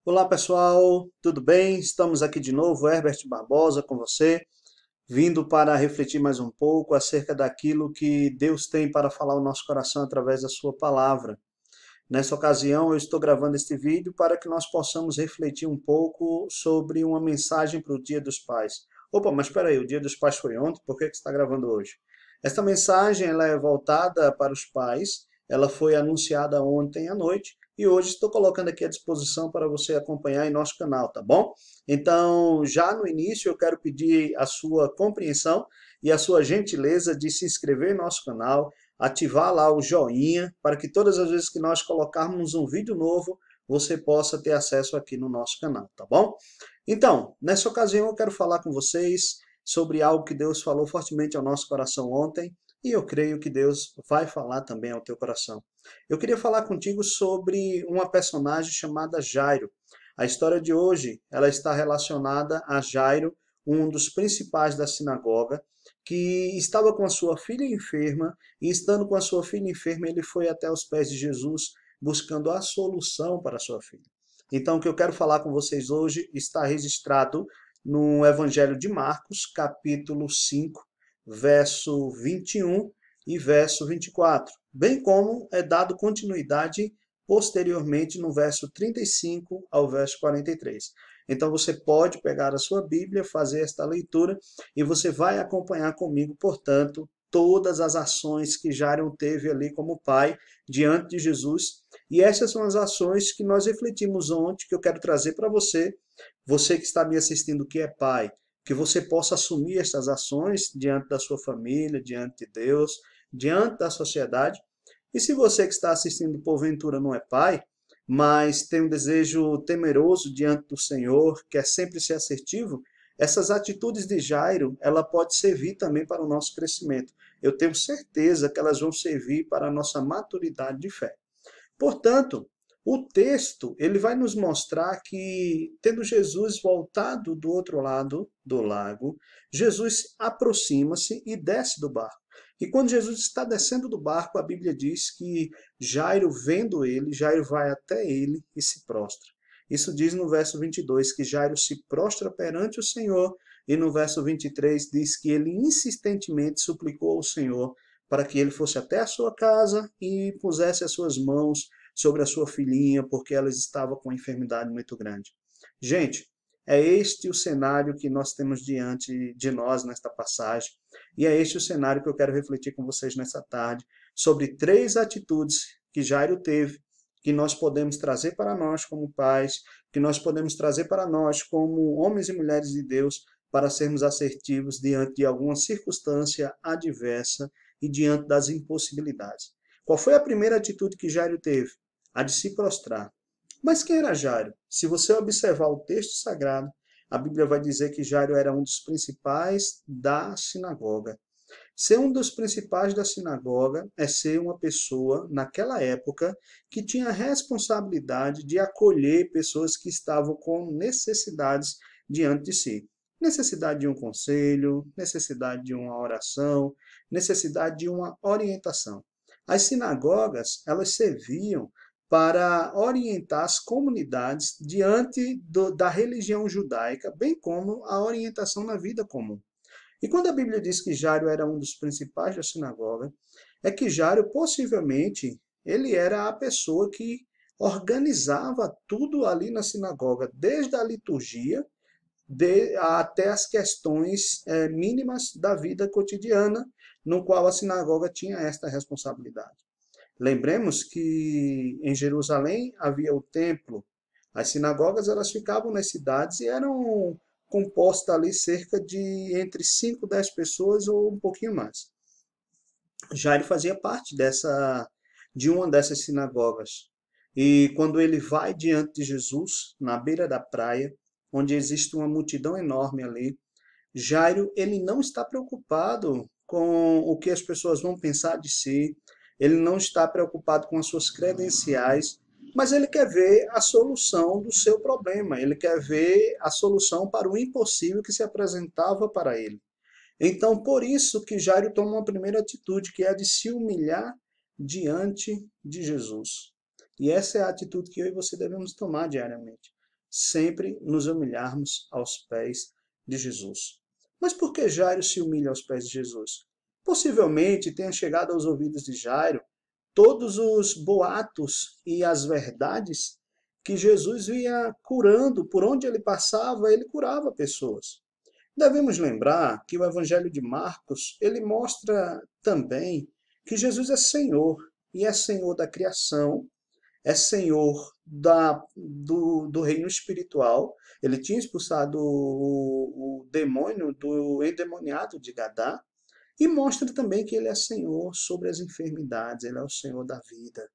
Olá pessoal, tudo bem? Estamos aqui de novo, Herbert Barbosa com você, vindo para refletir mais um pouco acerca daquilo que Deus tem para falar ao nosso coração através da sua palavra. Nessa ocasião, eu estou gravando este vídeo para que nós possamos refletir um pouco sobre uma mensagem para o Dia dos Pais. Opa, mas espera aí, o Dia dos Pais foi ontem, por que você está gravando hoje? Esta mensagem ela é voltada para os pais, ela foi anunciada ontem à noite e hoje estou colocando aqui à disposição para você acompanhar em nosso canal, tá bom? Então, já no início, eu quero pedir a sua compreensão e a sua gentileza de se inscrever em nosso canal, ativar lá o joinha, para que todas as vezes que nós colocarmos um vídeo novo, você possa ter acesso aqui no nosso canal, tá bom? Então, nessa ocasião eu quero falar com vocês sobre algo que Deus falou fortemente ao nosso coração ontem, e eu creio que Deus vai falar também ao teu coração. Eu queria falar contigo sobre uma personagem chamada Jairo. A história de hoje, ela está relacionada a Jairo, um dos principais da sinagoga, que estava com a sua filha enferma, e estando com a sua filha enferma, ele foi até os pés de Jesus buscando a solução para a sua filha. Então, o que eu quero falar com vocês hoje está registrado no Evangelho de Marcos, capítulo 5, verso 21 e verso 24, bem como é dado continuidade posteriormente no verso 35 ao verso 43. Então você pode pegar a sua Bíblia, fazer esta leitura e você vai acompanhar comigo, portanto, todas as ações que Jairo teve ali como pai diante de Jesus. E essas são as ações que nós refletimos ontem, que eu quero trazer para você, você que está me assistindo que é pai, que você possa assumir essas ações diante da sua família, diante de Deus, diante da sociedade. E se você que está assistindo porventura não é pai, mas tem um desejo temeroso diante do Senhor, quer sempre ser assertivo, essas atitudes de Jairo, ela pode servir também para o nosso crescimento. Eu tenho certeza que elas vão servir para a nossa maturidade de fé. Portanto, o texto ele vai nos mostrar que, tendo Jesus voltado do outro lado do lago, Jesus aproxima-se e desce do barco. E quando Jesus está descendo do barco, a Bíblia diz que Jairo, vendo ele, Jairo vai até ele e se prostra. Isso diz no verso 22 que Jairo se prostra perante o Senhor, e no verso 23 diz que ele insistentemente suplicou ao Senhor para que ele fosse até a sua casa e pusesse as suas mãos sobre a sua filhinha, porque ela estava com uma enfermidade muito grande. Gente, é este o cenário que nós temos diante de nós nesta passagem, e é este o cenário que eu quero refletir com vocês nessa tarde, sobre três atitudes que Jairo teve, que nós podemos trazer para nós como pais, que nós podemos trazer para nós como homens e mulheres de Deus, para sermos assertivos diante de alguma circunstância adversa e diante das impossibilidades. Qual foi a primeira atitude que Jairo teve? A de se prostrar. Mas quem era Jairo? Se você observar o texto sagrado, a Bíblia vai dizer que Jairo era um dos principais da sinagoga. Ser um dos principais da sinagoga é ser uma pessoa, naquela época, que tinha a responsabilidade de acolher pessoas que estavam com necessidades diante de si. Necessidade de um conselho, necessidade de uma oração, necessidade de uma orientação. As sinagogas, elas serviam para orientar as comunidades diante da religião judaica, bem como a orientação na vida comum. E quando a Bíblia diz que Jairo era um dos principais da sinagoga, é que Jairo possivelmente ele era a pessoa que organizava tudo ali na sinagoga, desde a liturgia até as questões mínimas da vida cotidiana, no qual a sinagoga tinha esta responsabilidade. Lembremos que em Jerusalém havia o templo. As sinagogas elas ficavam nas cidades e eram compostas ali cerca de entre 5 e 10 pessoas ou um pouquinho mais. Jairo fazia parte de uma dessas sinagogas. E quando ele vai diante de Jesus, na beira da praia, onde existe uma multidão enorme ali, Jairo, ele não está preocupado com o que as pessoas vão pensar de si, ele não está preocupado com as suas credenciais, mas ele quer ver a solução do seu problema, ele quer ver a solução para o impossível que se apresentava para ele. Então, por isso que Jairo toma uma primeira atitude, que é a de se humilhar diante de Jesus. E essa é a atitude que eu e você devemos tomar diariamente. sempre nos humilharmos aos pés de Jesus. Mas por que Jairo se humilha aos pés de Jesus? Possivelmente tenha chegado aos ouvidos de Jairo todos os boatos e as verdades que Jesus vinha curando, por onde ele passava, ele curava pessoas. Devemos lembrar que o Evangelho de Marcos, ele mostra também que Jesus é Senhor, e é Senhor da criação, é Senhor do reino espiritual. Ele tinha expulsado o demônio do endemoniado de Gadá, e mostra também que ele é Senhor sobre as enfermidades, ele é o Senhor da vida.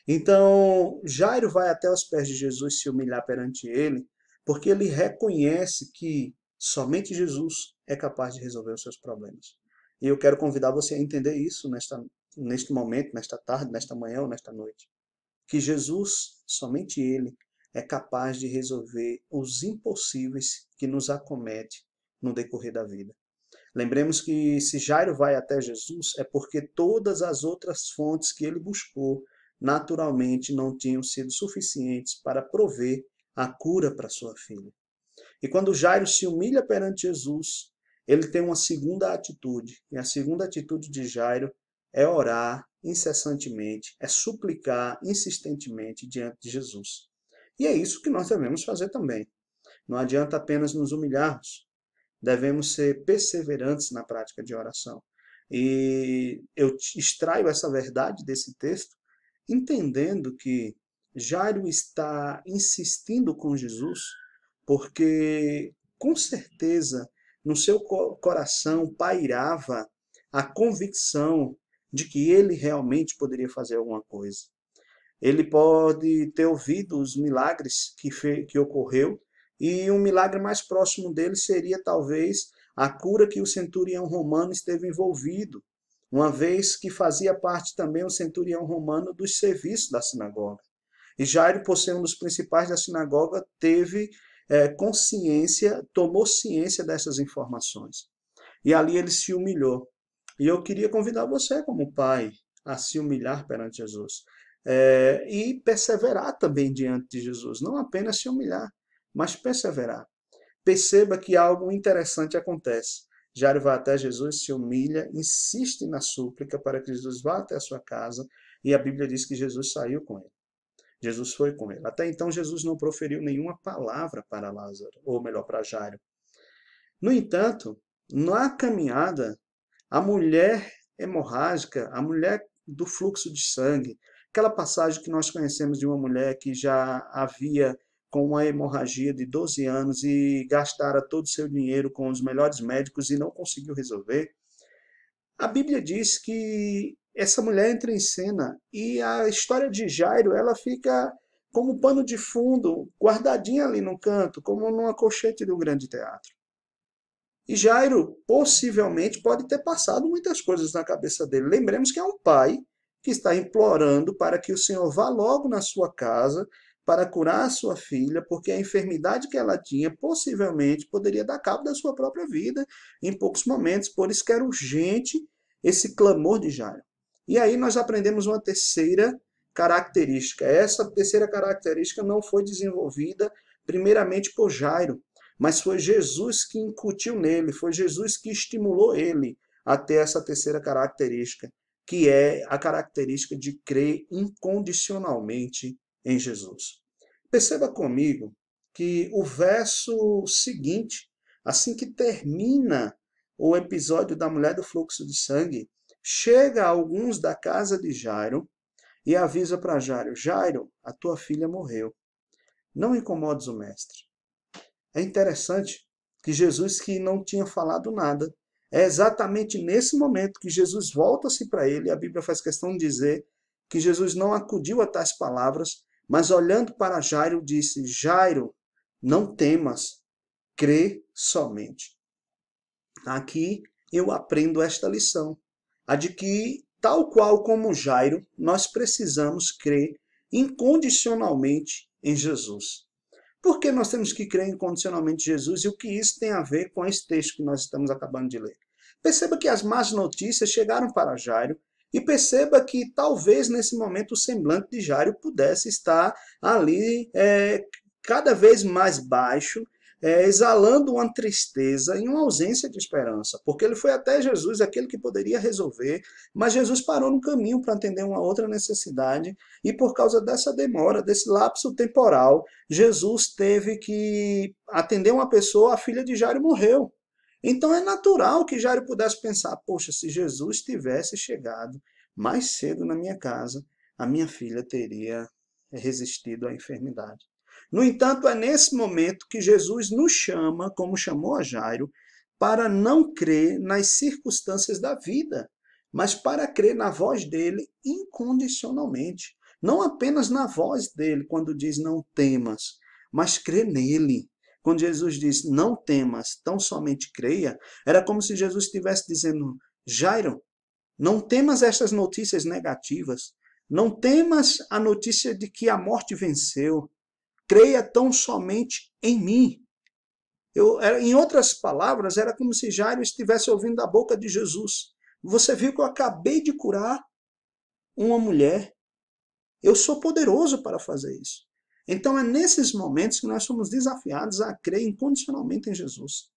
Então, Jairo vai até os pés de Jesus se humilhar perante ele, porque ele reconhece que somente Jesus é capaz de resolver os seus problemas. E eu quero convidar você a entender isso neste momento, nesta tarde, nesta manhã ou nesta noite. Que Jesus, somente Ele, é capaz de resolver os impossíveis que nos acometem no decorrer da vida. Lembremos que se Jairo vai até Jesus, é porque todas as outras fontes que ele buscou naturalmente não tinham sido suficientes para prover a cura para sua filha. E quando Jairo se humilha perante Jesus, ele tem uma segunda atitude. E a segunda atitude de Jairo é orar incessantemente, é suplicar insistentemente diante de Jesus. E é isso que nós devemos fazer também. Não adianta apenas nos humilharmos. Devemos ser perseverantes na prática de oração. E eu extraio essa verdade desse texto, entendendo que Jairo está insistindo com Jesus, porque com certeza no seu coração pairava a convicção de que ele realmente poderia fazer alguma coisa. Ele pode ter ouvido os milagres que ocorreu, e um milagre mais próximo dele seria talvez a cura que o centurião romano esteve envolvido, uma vez que fazia parte também o centurião romano dos serviços da sinagoga. E Jairo, por ser um dos principais da sinagoga, teve consciência, tomou ciência dessas informações. E ali ele se humilhou. E eu queria convidar você, como pai, a se humilhar perante Jesus. E perseverar também diante de Jesus. Não apenas se humilhar, mas perseverar. Perceba que algo interessante acontece. Jairo vai até Jesus, se humilha, insiste na súplica para que Jesus vá até a sua casa, e a Bíblia diz que Jesus saiu com ele. Jesus foi com ele. Até então, Jesus não proferiu nenhuma palavra para Lázaro, ou melhor, para Jairo. No entanto, na caminhada, a mulher hemorrágica, a mulher do fluxo de sangue, aquela passagem que nós conhecemos de uma mulher que já havia com uma hemorragia de 12 anos e gastara todo o seu dinheiro com os melhores médicos e não conseguiu resolver, a Bíblia diz que essa mulher entra em cena e a história de Jairo, ela fica como pano de fundo, guardadinha ali no canto, como numa colchete do grande teatro. E Jairo possivelmente pode ter passado muitas coisas na cabeça dele. Lembremos que é um pai que está implorando para que o Senhor vá logo na sua casa para curar a sua filha, porque a enfermidade que ela tinha possivelmente poderia dar cabo da sua própria vida em poucos momentos. Por isso que era urgente esse clamor de Jairo. E aí nós aprendemos uma terceira característica. Essa terceira característica não foi desenvolvida primeiramente por Jairo, mas foi Jesus que incutiu nele, foi Jesus que estimulou ele a ter essa terceira característica, que é a característica de crer incondicionalmente em Jesus. Perceba comigo que o verso seguinte, assim que termina o episódio da mulher do fluxo de sangue, chega a alguns da casa de Jairo e avisa para Jairo: Jairo, a tua filha morreu. Não incomodes o mestre. É interessante que Jesus, que não tinha falado nada, é exatamente nesse momento que Jesus volta-se para ele, e a Bíblia faz questão de dizer que Jesus não acudiu a tais palavras, mas olhando para Jairo, disse: Jairo, não temas, crê somente. Aqui eu aprendo esta lição, a de que, tal qual como Jairo, nós precisamos crer incondicionalmente em Jesus. Por que nós temos que crer incondicionalmente em Jesus e o que isso tem a ver com esse texto que nós estamos acabando de ler? Perceba que as más notícias chegaram para Jairo e perceba que talvez nesse momento o semblante de Jairo pudesse estar ali cada vez mais baixo, exalando uma tristeza e uma ausência de esperança, porque ele foi até Jesus, aquele que poderia resolver, mas Jesus parou no caminho para atender uma outra necessidade, e por causa dessa demora, desse lapso temporal, Jesus teve que atender uma pessoa, a filha de Jairo morreu. Então é natural que Jairo pudesse pensar, poxa, se Jesus tivesse chegado mais cedo na minha casa, a minha filha teria resistido à enfermidade. No entanto, é nesse momento que Jesus nos chama, como chamou a Jairo, para não crer nas circunstâncias da vida, mas para crer na voz dele incondicionalmente. Não apenas na voz dele, quando diz não temas, mas crer nele. Quando Jesus diz não temas, tão somente creia, era como se Jesus estivesse dizendo, Jairo, não temas estas notícias negativas, não temas a notícia de que a morte venceu, creia tão somente em mim. Em outras palavras, era como se Jairo estivesse ouvindo da boca de Jesus. Você viu que eu acabei de curar uma mulher. Eu sou poderoso para fazer isso. Então é nesses momentos que nós somos desafiados a crer incondicionalmente em Jesus.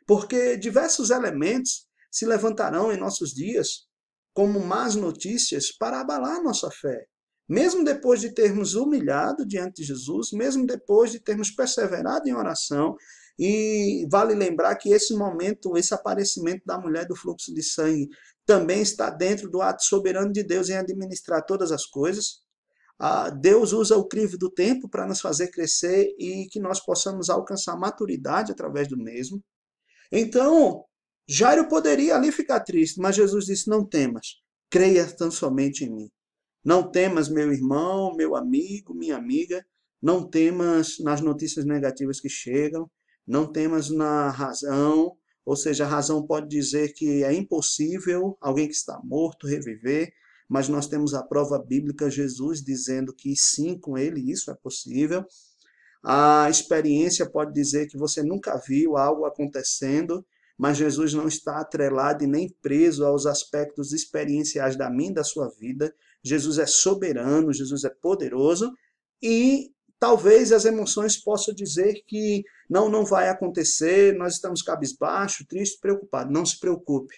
Porque diversos elementos se levantarão em nossos dias como más notícias para abalar nossa fé. Mesmo depois de termos humilhado diante de Jesus, mesmo depois de termos perseverado em oração, e vale lembrar que esse momento, esse aparecimento da mulher do fluxo de sangue, também está dentro do ato soberano de Deus em administrar todas as coisas. Deus usa o crivo do tempo para nos fazer crescer e que nós possamos alcançar maturidade através do mesmo. Então, Jairo poderia ali ficar triste, mas Jesus disse, não temas, creia tão somente em mim. Não temas, meu irmão, meu amigo, minha amiga, não temas nas notícias negativas que chegam, não temas na razão, ou seja, a razão pode dizer que é impossível alguém que está morto reviver, mas nós temos a prova bíblica, Jesus dizendo que sim, com ele isso é possível. A experiência pode dizer que você nunca viu algo acontecendo, mas Jesus não está atrelado e nem preso aos aspectos experienciais da minha e da sua vida. Jesus é soberano, Jesus é poderoso e talvez as emoções possam dizer que não vai acontecer, nós estamos cabisbaixo, triste, preocupado. Não se preocupe.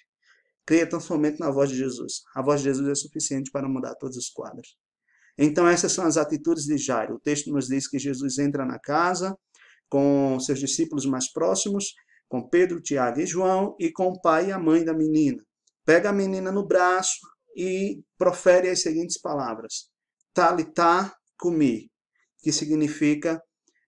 Creia tão somente na voz de Jesus. A voz de Jesus é suficiente para mudar todos os quadros. Então essas são as atitudes de Jairo. O texto nos diz que Jesus entra na casa com seus discípulos mais próximos, com Pedro, Tiago e João, e com o pai e a mãe da menina. Pega a menina no braço e profere as seguintes palavras. Talitá cumi, que significa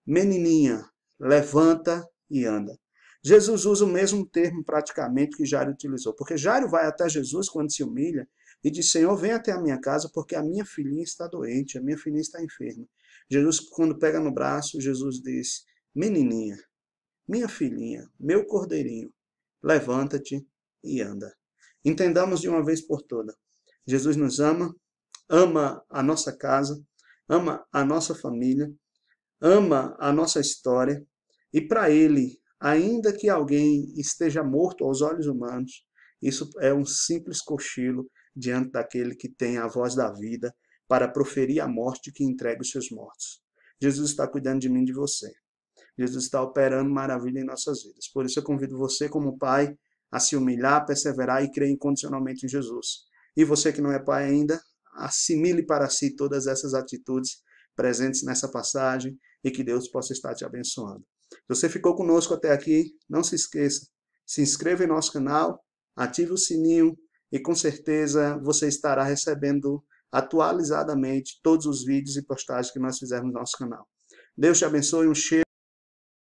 menininha, levanta e anda. Jesus usa o mesmo termo praticamente que Jairo utilizou, porque Jairo vai até Jesus quando se humilha e diz, Senhor, vem até a minha casa porque a minha filhinha está doente, a minha filhinha está enferma. Jesus, quando pega no braço, Jesus diz, menininha, minha filhinha, meu cordeirinho, levanta-te e anda. Entendamos de uma vez por todas. Jesus nos ama, ama a nossa casa, ama a nossa família, ama a nossa história, e para Ele, ainda que alguém esteja morto aos olhos humanos, isso é um simples cochilo diante daquele que tem a voz da vida para proferir a morte que entrega os seus mortos. Jesus está cuidando de mim e de você. Jesus está operando maravilha em nossas vidas. Por isso eu convido você, como pai, a se humilhar, perseverar e crer incondicionalmente em Jesus. E você que não é pai ainda, assimile para si todas essas atitudes presentes nessa passagem e que Deus possa estar te abençoando. Se você ficou conosco até aqui, não se esqueça, se inscreva em nosso canal, ative o sininho e com certeza você estará recebendo atualizadamente todos os vídeos e postagens que nós fizermos no nosso canal. Deus te abençoe, um cheiro.